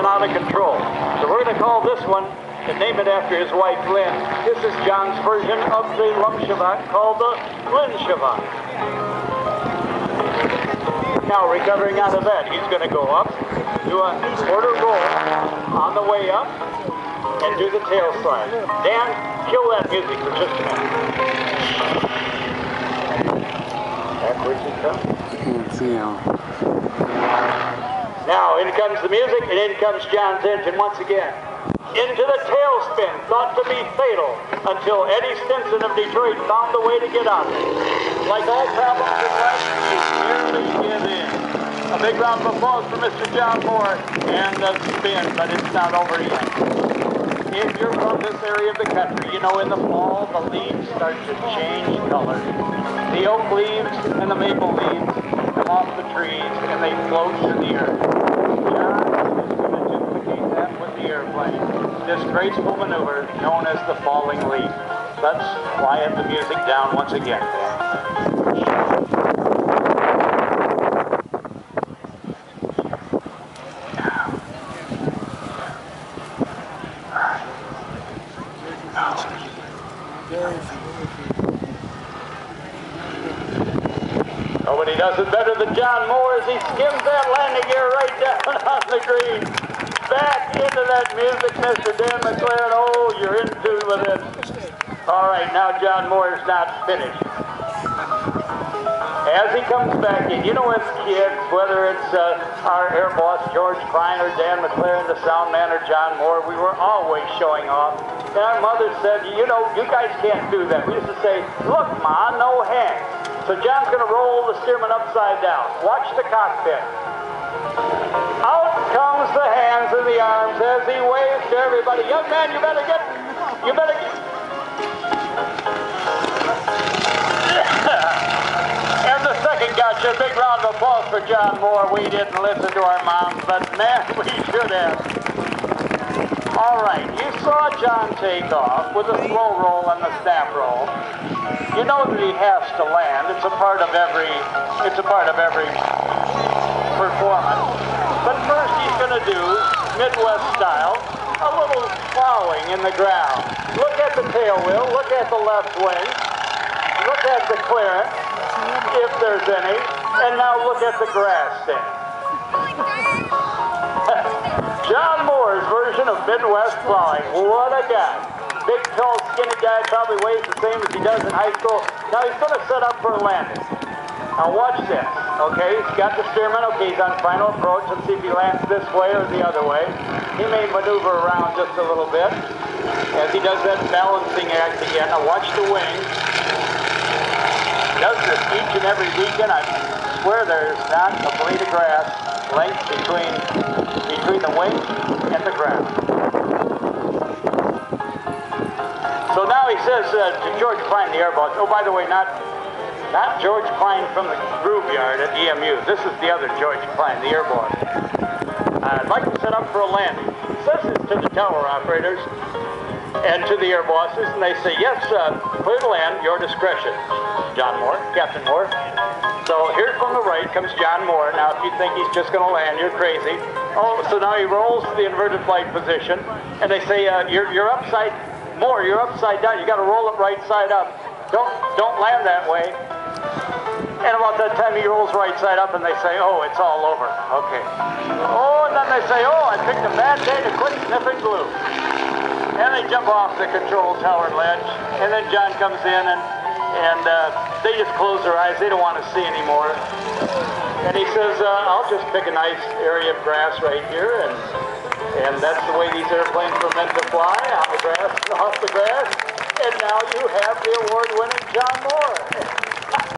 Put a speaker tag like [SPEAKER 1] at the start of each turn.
[SPEAKER 1] out of control. So we're going to call this one and name it after his wife, Lynn. This is John's version of the Lumshavak called the Lynn Shavak. Now, recovering out of that, he's going to go up, do a quarter roll on the way up, and do the tail slide. Dan, kill that music for just a minute. Backwards he comes.
[SPEAKER 2] Can't see him.
[SPEAKER 1] Now, in comes the music, and in comes John's engine once again. Into the tailspin, thought to be fatal, until Eddie Stinson of Detroit found a way to get out of it. Like all problems in life, you nearly give in. A big round of applause for Mr. John Mohr and the spin, but it's not over yet. If you're from this area of the country, you know in the fall the leaves start to change color. The oak leaves and the maple leaves come off the trees and they float through the earth. John is going to duplicate that with the airplane. This graceful maneuver known as the falling leaf. Let's quiet the music down once again. Nobody does it better than John Mohr as he skims that landing gear right down on the green. Back into that music, Mr. Dan McLaren. Oh, you're in tune with it. All right, now John Mohr is not finished. As he comes back in, you know as kids, whether it's our air boss, George Klein, or Dan McLaren, the sound man, or John Mohr, we were always showing off. And our mother said, you know, you guys can't do that. We used to say, look, Ma, no hands. So John's going to roll the Stearman upside down. Watch the cockpit. Out comes the hands and the arms as he waves to everybody. Young man, you better get. And the second gotcha. Big round of applause for John Mohr. We didn't listen to our moms, but man, we should have. All right, you saw John take off with a slow roll and the snap roll. You know that he has to land. It's a part of every performance. But first he's going to do, Midwest style, a little plowing in the ground. Look at the tail wheel, look at the left wing, look at the clearance, if there's any, and now look at the grass stand. John Mohr's version of Midwest plowing. What a guy. Big, tall, skinny guy, probably weighs the same as he does in high school. Now he's going to set up for a landing. Now watch this. Okay, he's got the Stearman. Okay, he's on final approach. Let's see if he lands this way or the other way. He may maneuver around just a little bit as he does that balancing act again. Now watch the wing. He does this each and every weekend. I swear there's not a blade of grass length between the wing and the ground. So now he says to George Klein, the air boss, oh, by the way, not George Klein from the groove yard at EMU. This is the other George Klein, the air boss. I'd like to set up for a landing. He says this to the tower operators and to the air bosses, and they say, yes, clear to land, your discretion. John Mohr, Captain Mohr. So here from the right comes John Mohr. Now, if you think he's just going to land, you're crazy. Oh, so now he rolls to the inverted flight position, and they say, you're upside, Mohr, you're upside down. You got to roll it right side up. Don't land that way. And about that time he rolls right side up, and they say, oh, it's all over. Okay. Oh, and then they say, oh, I picked a bad day to quit sniffing glue. And they jump off the control tower ledge, and then John comes in, and they just close their eyes. They don't want to see anymore. And he says, I'll just pick a nice area of grass right here, and that's the way these airplanes were meant to fly, on the grass and off the grass. And now you have the award-winning John Mohr.